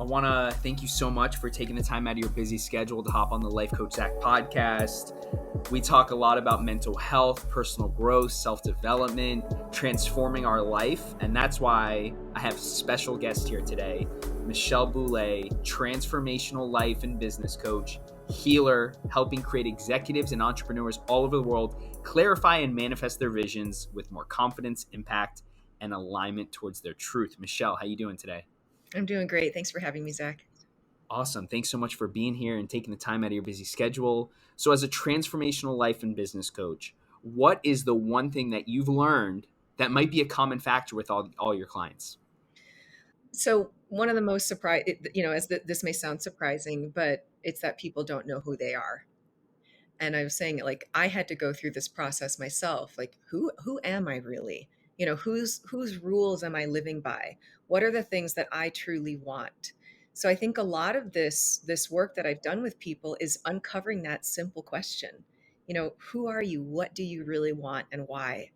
I want to thank you so much for taking the time out of your busy schedule to hop on the Life Coach Zach podcast. We talk a lot about mental health, personal growth, self-development, transforming our life. And that's why I have a special guest here today, Michelle Boulé, transformational life and business coach, healer, helping create executives and entrepreneurs all over the world clarify and manifest their visions with more confidence, impact, and alignment towards their truth. Michelle, how you doing today? I'm doing great. Thanks for having me, Zach. Awesome. Thanks so much for being here and taking the time out of your busy schedule. So as a transformational life and business coach, what is the one thing that you've learned that might be a common factor with all your clients? So one of the most this may sound surprising, but it's that people don't know who they are. And I was saying, like, I had to go through this process myself. Like, who am I really? Whose rules am I living by? What are the things that I truly want? So I think a lot of this work that I've done with people is uncovering that simple question. Who are you? What do you really want, and why?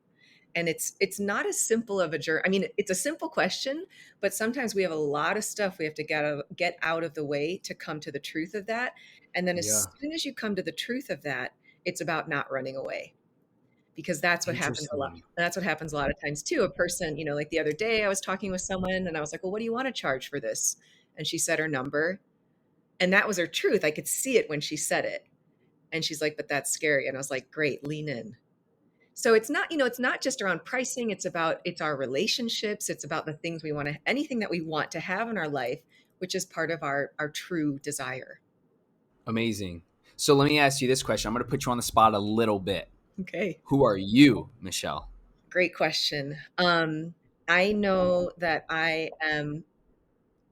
And it's not as simple of a journey. I mean, it's a simple question, but sometimes we have a lot of stuff we have to get out of the way to come to the truth of that. And then Yeah. as soon as you come to the truth of that, it's about not running away, because that's what happens a lot. Interesting. That's what happens a lot of times too. A person, like the other day I was talking with someone and I was like, well, what do you want to charge for this? And she said her number. And that was her truth. I could see it when she said it. And she's like, but that's scary. And I was like, great, lean in. So it's not just around pricing. It's our relationships. It's about the things anything that we want to have in our life, which is part of our true desire. Amazing. So let me ask you this question. I'm going to put you on the spot a little bit. Okay. Who are you, Michelle? Great question. I know that I am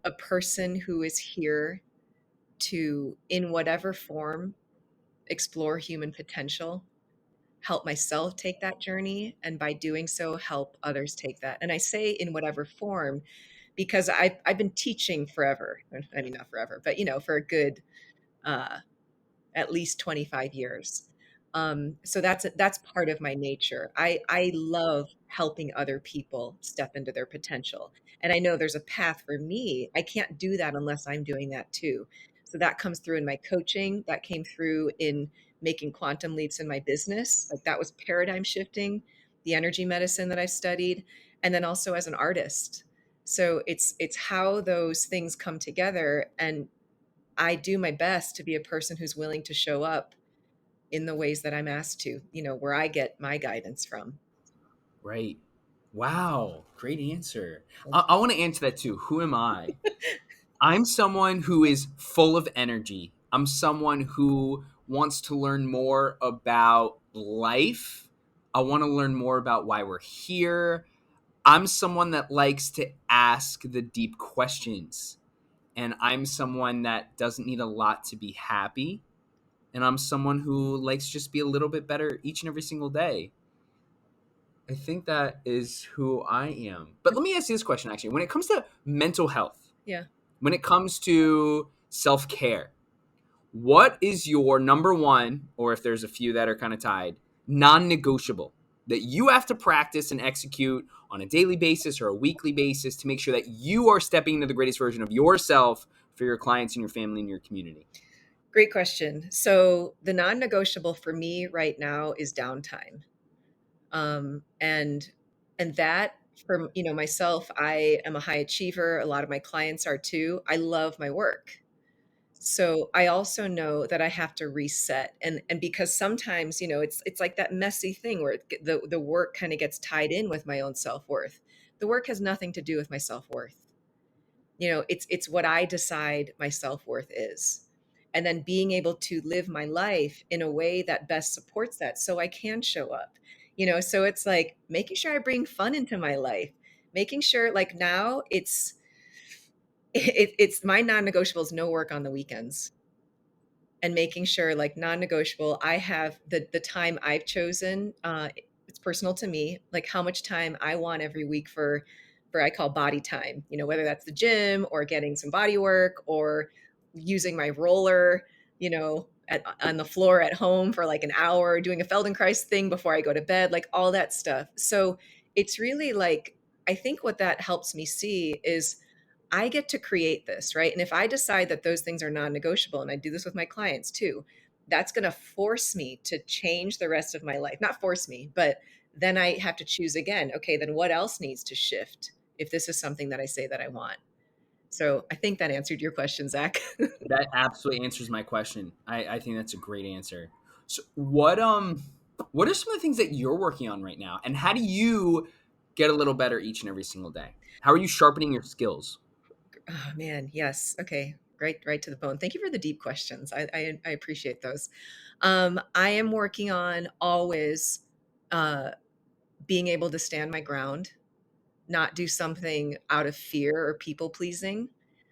a person who is here to, in whatever form, explore human potential, help myself take that journey, and by doing so, help others take that. And I say in whatever form, because I've been teaching forever. I mean, not forever, but for a good at least 25 years. So that's part of my nature. I love helping other people step into their potential. And I know there's a path for me. I can't do that unless I'm doing that too. So that comes through in my coaching. That came through in making quantum leaps in my business. Like, that was paradigm shifting, the energy medicine that I studied, and then also as an artist. So it's how those things come together. And I do my best to be a person who's willing to show up in the ways that I'm asked to, where I get my guidance from. Right. Wow. Great answer. I want to answer that too. Who am I? I'm someone who is full of energy. I'm someone who wants to learn more about life. I want to learn more about why we're here. I'm someone that likes to ask the deep questions. And I'm someone that doesn't need a lot to be happy. And I'm someone who likes just be a little bit better each and every single day. I think that is who I am. But let me ask you this question, actually. When it comes to mental health, Yeah. when it comes to self-care, what is your number one, or if there's a few that are kind of tied, non-negotiable that you have to practice and execute on a daily basis or a weekly basis to make sure that you are stepping into the greatest version of yourself for your clients and your family and your community? Great question. So the non-negotiable for me right now is downtime. And that, for myself, I am a high achiever. A lot of my clients are too. I love my work. So I also know that I have to reset, and because sometimes it's like that messy thing where the work kind of gets tied in with my own self-worth. The work has nothing to do with my self-worth. It's what I decide my self-worth is, and then being able to live my life in a way that best supports that, so I can show up. So it's like making sure I bring fun into my life, making sure, like, now it's my non-negotiable is no work on the weekends, and making sure, like, non-negotiable, I have the time I've chosen. It's personal to me, like how much time I want every week for I call body time, whether that's the gym or getting some body work or using my roller, on the floor at home for like an hour, doing a Feldenkrais thing before I go to bed, like all that stuff. So it's really like, I think what that helps me see is I get to create this, right? And if I decide that those things are non-negotiable, and I do this with my clients too, that's going to force me to change the rest of my life. Not force me, but then I have to choose again. Okay, then what else needs to shift if this is something that I say that I want? So I think that answered your question, Zach. That absolutely answers my question. I think that's a great answer. So what are some of the things that you're working on right now, and how do you get a little better each and every single day? How are you sharpening your skills? Oh man, yes. Okay, right to the bone. Thank you for the deep questions. I appreciate those. I am working on always uh, being able to stand my ground, not do something out of fear or people pleasing.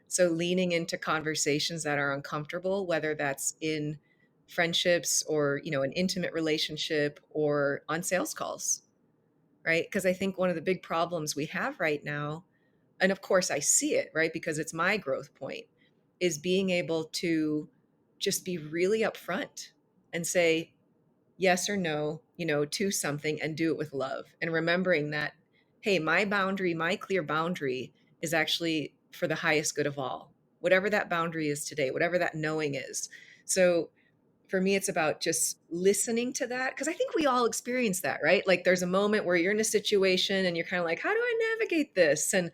So leaning into conversations that are uncomfortable, whether that's in friendships or, an intimate relationship or on sales calls, right? Because I think one of the big problems we have right now, and of course I see it, right? Because it's my growth point, is being able to just be really upfront and say, yes or no, to something and do it with love. And remembering that, hey, my boundary, my clear boundary is actually for the highest good of all, whatever that boundary is today, whatever that knowing is. So for me, it's about just listening to that. Cause I think we all experience that, right? Like there's a moment where you're in a situation and you're kind of like, how do I navigate this? And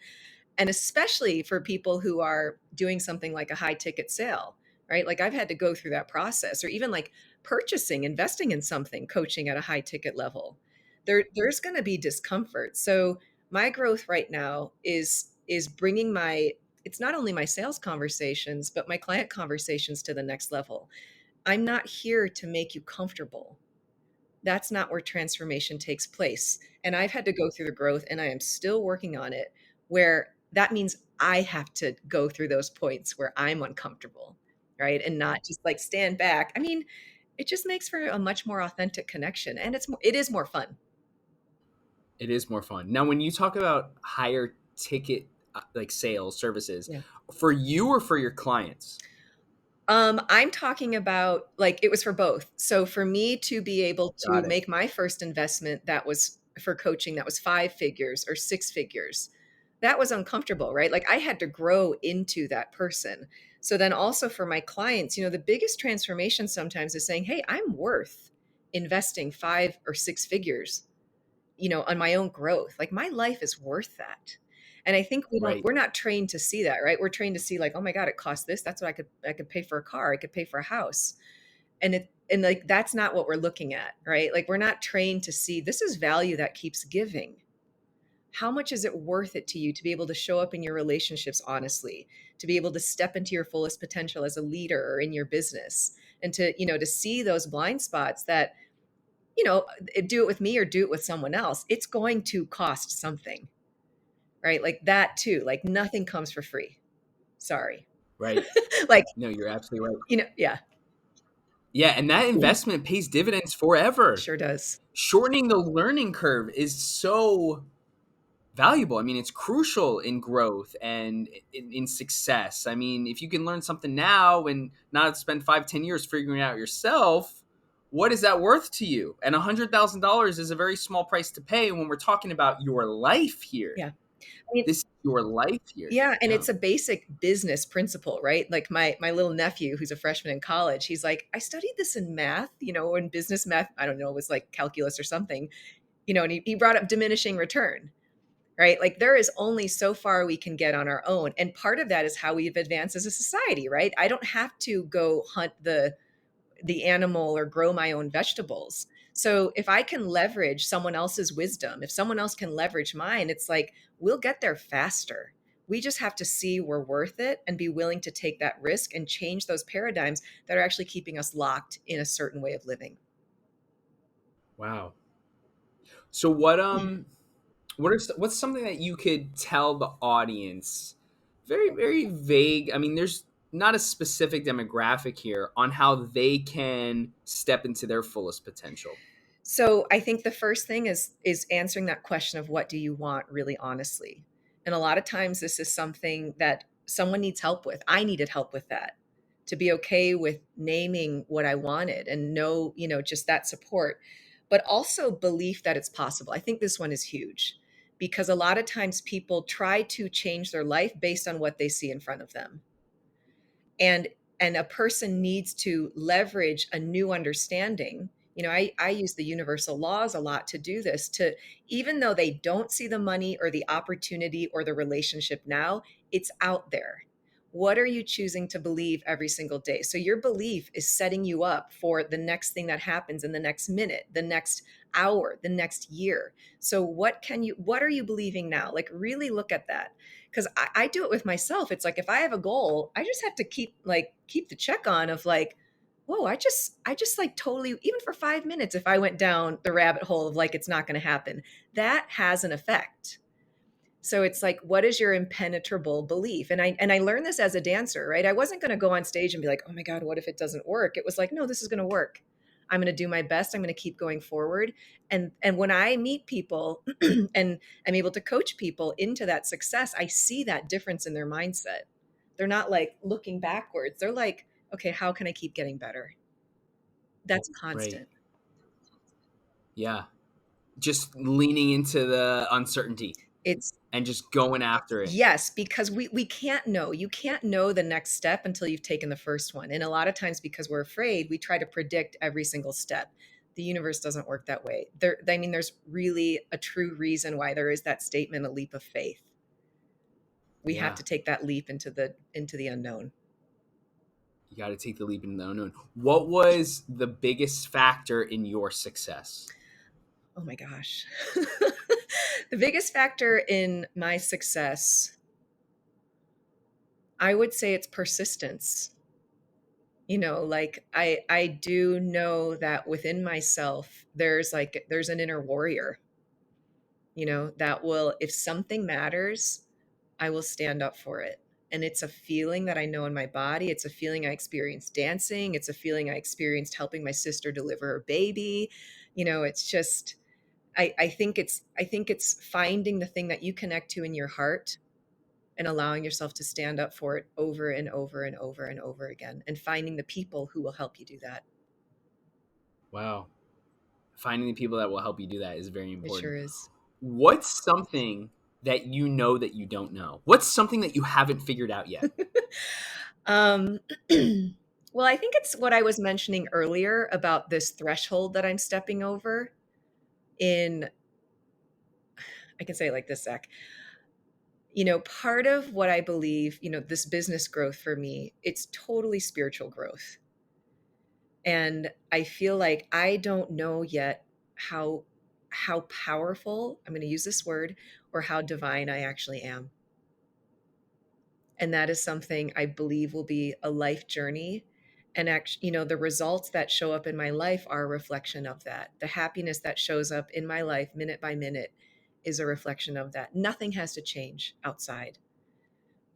especially for people who are doing something like a high ticket sale, right? Like I've had to go through that process, or even like purchasing, investing in something, coaching at a high ticket level. There's going to be discomfort. So my growth right now is bringing my, it's not only my sales conversations but my client conversations to the next level. I'm not here to make you comfortable. That's not where transformation takes place. And I've had to go through the growth, and I am still working on it, where that means I have to go through those points where I'm uncomfortable, right? And not just like stand back. I mean, it just makes for a much more authentic connection, and it is more fun. It is more fun. Now, when you talk about higher ticket like sales services, Yeah. for you or for your clients? I'm talking about like it was for both. So for me to be able to Got it. make my first investment that was for coaching that was 5 figures or 6 figures, that was uncomfortable, right? Like I had to grow into that person. So then also for my clients, the biggest transformation sometimes is saying, hey, I'm worth investing 5 or 6 figures, on my own growth. Like my life is worth that. And I think Right. we're not trained to see that, right? We're trained to see like, oh my God, it costs this. That's what I could pay for a car. I could pay for a house. And like, that's not what we're looking at, right? Like we're not trained to see this is value that keeps giving. How much is it worth it to you to be able to show up in your relationships honestly, to be able to step into your fullest potential as a leader or in your business, and to see those blind spots that, do it with me or do it with someone else, it's going to cost something, right? Like that too. Like nothing comes for free. Sorry. Right. Like, No, you're absolutely right. yeah, Yeah, and that investment pays dividends forever. sure does. Shortening the learning curve is so valuable. I mean, it's crucial in growth and in success. I mean, if you can learn something now and not spend 5, 10 years figuring it out yourself, what is that worth to you? And $100,000 is a very small price to pay when we're talking about your life here. Yeah. I mean, This is your life here. yeah, and Yeah. it's a basic business principle, right? Like my little nephew who's a freshman in college, he's like, I studied this in math, in business math, I don't know, it was like calculus or something, and he brought up diminishing return, right? Like there is only so far we can get on our own. And part of that is how we've advanced as a society, right? I don't have to go hunt the animal or grow my own vegetables. So if I can leverage someone else's wisdom, if someone else can leverage mine, it's like we'll get there faster. We just have to see we're worth it and be willing to take that risk and change those paradigms that are actually keeping us locked in a certain way of living. Wow. So what's something that you could tell the audience, very very vague, I mean, there's not a specific demographic here, on how they can step into their fullest potential? So I think the first thing is answering that question of what do you want really honestly. And a lot of times this is something that someone needs help with. I needed help with that, to be okay with naming what I wanted and know, just that support, but also belief that it's possible. I think this one is huge. because a lot of times people try to change their life based on what they see in front of them. And a person needs to leverage a new understanding. I use the universal laws a lot to do this, to, even though they don't see the money or the opportunity or the relationship now, it's out there. What are you choosing to believe every single day? So your belief is setting you up for the next thing that happens in the next minute, the next hour, the next year. So what are you believing now? Like, really look at that. Because I do it with myself. It's like, if I have a goal, I just have to keep the check on of like, whoa, I just like totally, even for 5 minutes, if I went down the rabbit hole of like, it's not going to happen, that has an effect. So it's like, what is your impenetrable belief? And I learned this as a dancer, right? I wasn't going to go on stage and be like, oh my God, what if it doesn't work? It was like, no, this is going to work. I'm going to do my best. I'm going to keep going forward. And when I meet people and I'm able to coach people into that success, I see that difference in their mindset. They're not like looking backwards. They're like, okay, how can I keep getting better? That's Right. constant. Yeah. Just leaning into the uncertainty It's and just going after it. Yes, because we can't know. You can't know the next step until you've taken the first one. And a lot of times, because we're afraid, we try to predict every single step. The universe doesn't work that way. There's really a true reason why there is that statement, a leap of faith. We have Yeah. to take that leap into the unknown. You got to take the leap into the unknown. What was the biggest factor in your success? Oh my gosh. The biggest factor in my success, I would say it's persistence. Like, I do know that within myself there's an inner warrior, that will, if something matters, I will stand up for it. And it's a feeling that I know in my body. It's a feeling I experienced dancing. It's a feeling I experienced helping my sister deliver her baby. It's just, I think it's finding the thing that you connect to in your heart and allowing yourself to stand up for it over and over and over and over again, and finding the people who will help you do that. Wow. Finding the people that will help you do that is very It important. sure is. What's something that you know that you don't know? What's something that you haven't figured out yet? um, well, I think it's what I was mentioning earlier about this threshold that I'm stepping over. In, I can say it like this, Zach. Part of what I believe, this business growth for me, it's totally spiritual growth. And I feel like I don't know yet how powerful, I'm going to use this word, or how divine I actually am. And that is something I believe will be a life journey. And actually, the results that show up in my life are a reflection of that. The happiness that shows up in my life minute by minute is a reflection of that. Nothing has to change outside,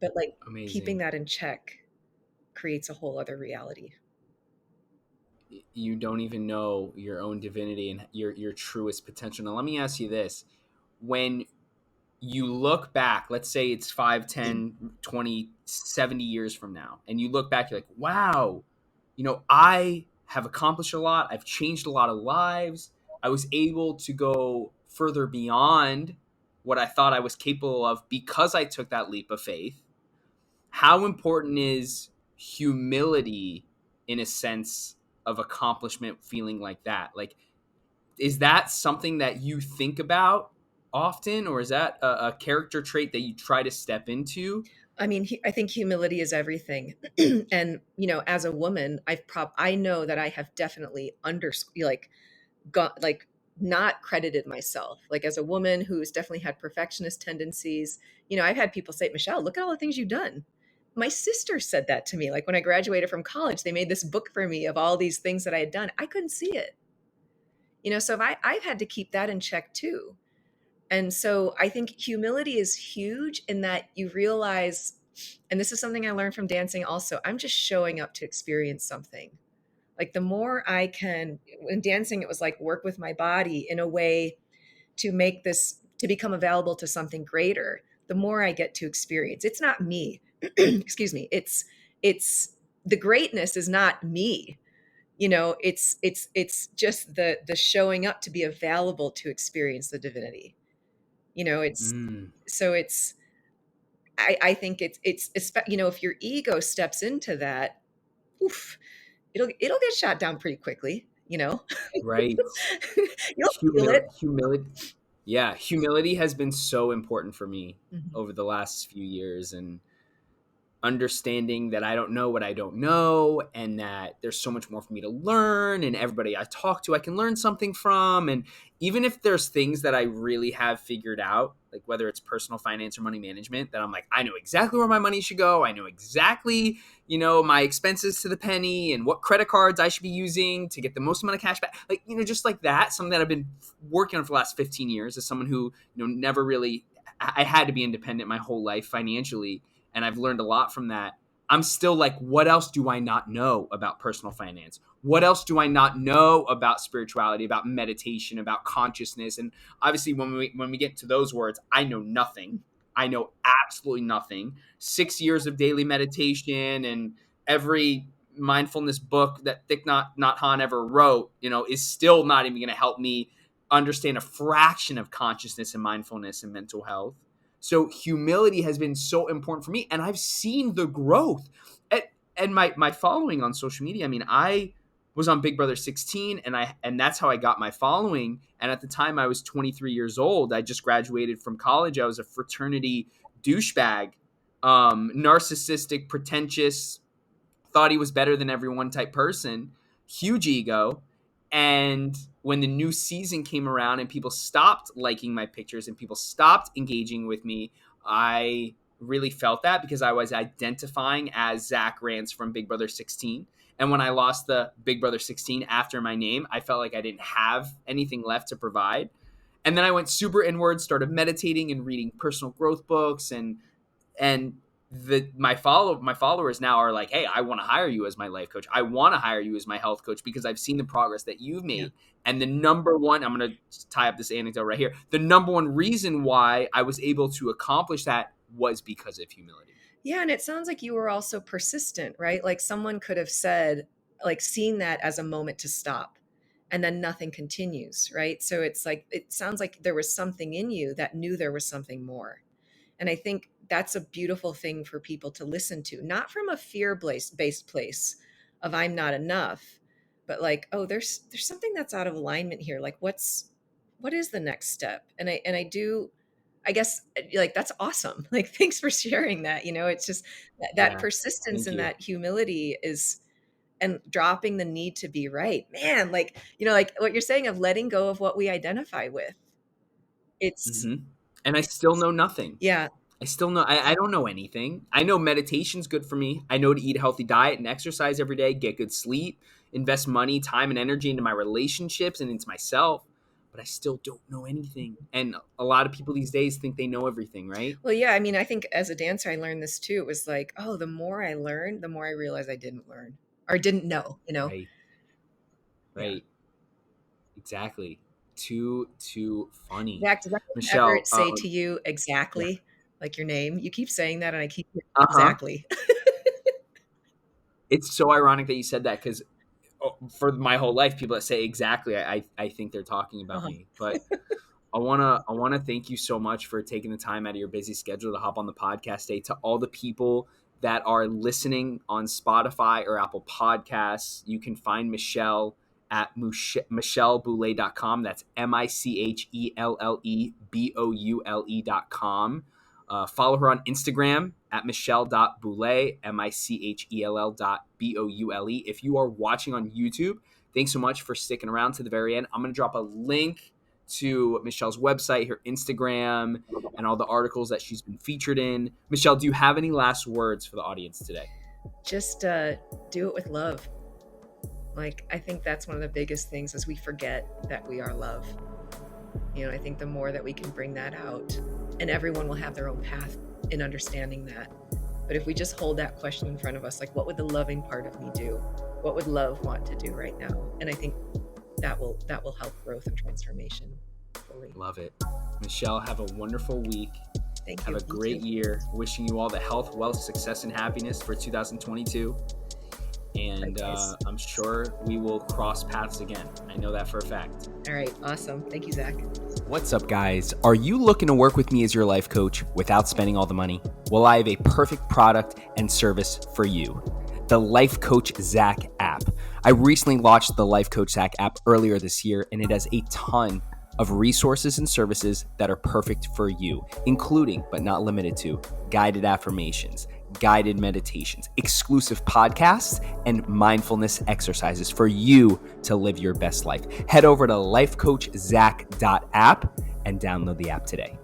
but like, keeping Amazing. that in check creates a whole other reality. You don't even know your own divinity and your truest potential. Now, let me ask you this. When you look back, let's say it's 5, 10, 20, 70 years from now, and you look back, you're like, wow, I have accomplished a lot. I've changed a lot of lives. I was able to go further beyond what I thought I was capable of because I took that leap of faith. How important is humility in a sense of accomplishment, feeling like that? Like, is that something that you think about often, or is that a character trait that you try to step into? I mean, I think humility is everything. And, as a woman, I know that I have definitely got not credited myself. Like, as a woman who's definitely had perfectionist tendencies, I've had people say, Michelle, look at all the things you've done. My sister said that to me. Like, when I graduated from college, they made this book for me of all these things that I had done. I couldn't see it. So I've had to keep that in check too. And so I think humility is huge in that you realize, and this is something I learned from dancing also, I'm just showing up to experience something. Like, the more I can, in dancing, it was like work with my body in a way to become available to something greater. The more I get to experience, it's not me. Excuse me. It's the greatness is not me. It's just the showing up to be available to experience the divinity. It's Mm, so it's I think it's if your ego steps into that, oof, it'll get shot down pretty quickly. right. You'll feel it. Humility. Yeah, humility has been so important for me Mhm. over the last few years, and understanding that I don't know what I don't know, and that there's so much more for me to learn, and everybody I talk to I can learn something from. And even if there's things that I really have figured out, like whether it's personal finance or money management, that I'm like, I know exactly where my money should go, I know exactly, my expenses to the penny, and what credit cards I should be using to get the most amount of cash back, like, just like that. Something that I've been working on for the last 15 years as someone who, never really, I had to be independent my whole life financially, and I've learned a lot from that. I'm still like, what else do I not know about personal finance? What else do I not know about spirituality, about meditation, about consciousness? And obviously, when we get to those words, I know nothing. I know absolutely nothing. 6 years of daily meditation and every mindfulness book that Thich Nhat Hanh ever wrote, is still not even going to help me understand a fraction of consciousness and mindfulness and mental health. So humility has been so important for me, and I've seen the growth and my following on social media. I mean, I was on Big Brother 16, and that's how I got my following. And at the time, I was 23 years old. I just graduated from college. I was a fraternity douchebag, narcissistic, pretentious, thought he was better than everyone type person, huge ego. And when the new season came around and people stopped liking my pictures and people stopped engaging with me, I really felt that, because I was identifying as Zach Rance from Big Brother 16. And when I lost the Big Brother 16 after my name, I felt like I didn't have anything left to provide. And then I went super inward, started meditating and reading personal growth books, and my followers now are like, hey, I want to hire you as my life coach, I want to hire you as my health coach, because I've seen the progress that you've Yeah. made. And the number one, I'm going to tie up this anecdote right here, the number one reason why I was able to accomplish that was because of humility. Yeah, and it sounds like you were also persistent, right? Like someone could have said, like seen that as a moment to stop, and then nothing continues, right? So it's like it sounds like there was something in you that knew there was something more. And I think that's a beautiful thing for people to listen to, not from a fear-based place of I'm not enough, but like, oh, there's something that's out of alignment here. Like what is the next step? And I do, I guess, like that's awesome. Like thanks for sharing that. It's just that Yeah, persistence thank and you. that humility is, and dropping the need to be right. Man, like what you're saying of letting go of what we identify with. It's Hmm. And I still know nothing. yeah. I still know, I don't know anything. I know meditation's good for me. I know to eat a healthy diet and exercise every day, get good sleep, invest money, time, and energy into my relationships and into myself. But I still don't know anything. And a lot of people these days think they know everything, right? Well, yeah, I mean, I think as a dancer, I learned this too. It was like, oh, the more I learned, the more I realized I didn't learn or didn't know. Right, Yeah. right. Exactly. Too funny. Zach, does anyone ever Michelle, say to you yeah. exactly like your name? You keep saying that, and I keep hearing Uh-huh. exactly. It's so ironic that you said that, because for my whole life, people that say exactly, I think they're talking about Uh-huh. me. But I wanna thank you so much for taking the time out of your busy schedule to hop on the podcast today. To all the people that are listening on Spotify or Apple Podcasts, you can find Michelle at michelleboule.com. That's MICHELLEBOULE.com. Follow her on Instagram at michelle.boule, MICHELL.BOULE. If you are watching on YouTube, thanks so much for sticking around to the very end. I'm going to drop a link to Michelle's website, her Instagram, and all the articles that she's been featured in. Michelle, do you have any last words for the audience today? Just do it with love. Like, I think that's one of the biggest things is we forget that we are love. I think the more that we can bring that out, and everyone will have their own path in understanding that. But if we just hold that question in front of us, like, what would the loving part of me do? What would love want to do right now? And I think that will help growth and transformation fully. Love it. Michelle, have a wonderful week. Thank Have you. a great year. Wishing you all the health, wealth, success, and happiness for 2022. And Likewise. I'm sure we will cross paths again. I know that for a fact. All right. Awesome. Thank you, Zach. What's up, guys? Are you looking to work with me as your life coach without spending all the money? Well, I have a perfect product and service for you. The Life Coach Zach app. I recently launched the Life Coach Zach app earlier this year, and it has a ton of resources and services that are perfect for you, including, but not limited to, guided affirmations, guided meditations, exclusive podcasts, and mindfulness exercises for you to live your best life. Head over to lifecoachzach.app and download the app today.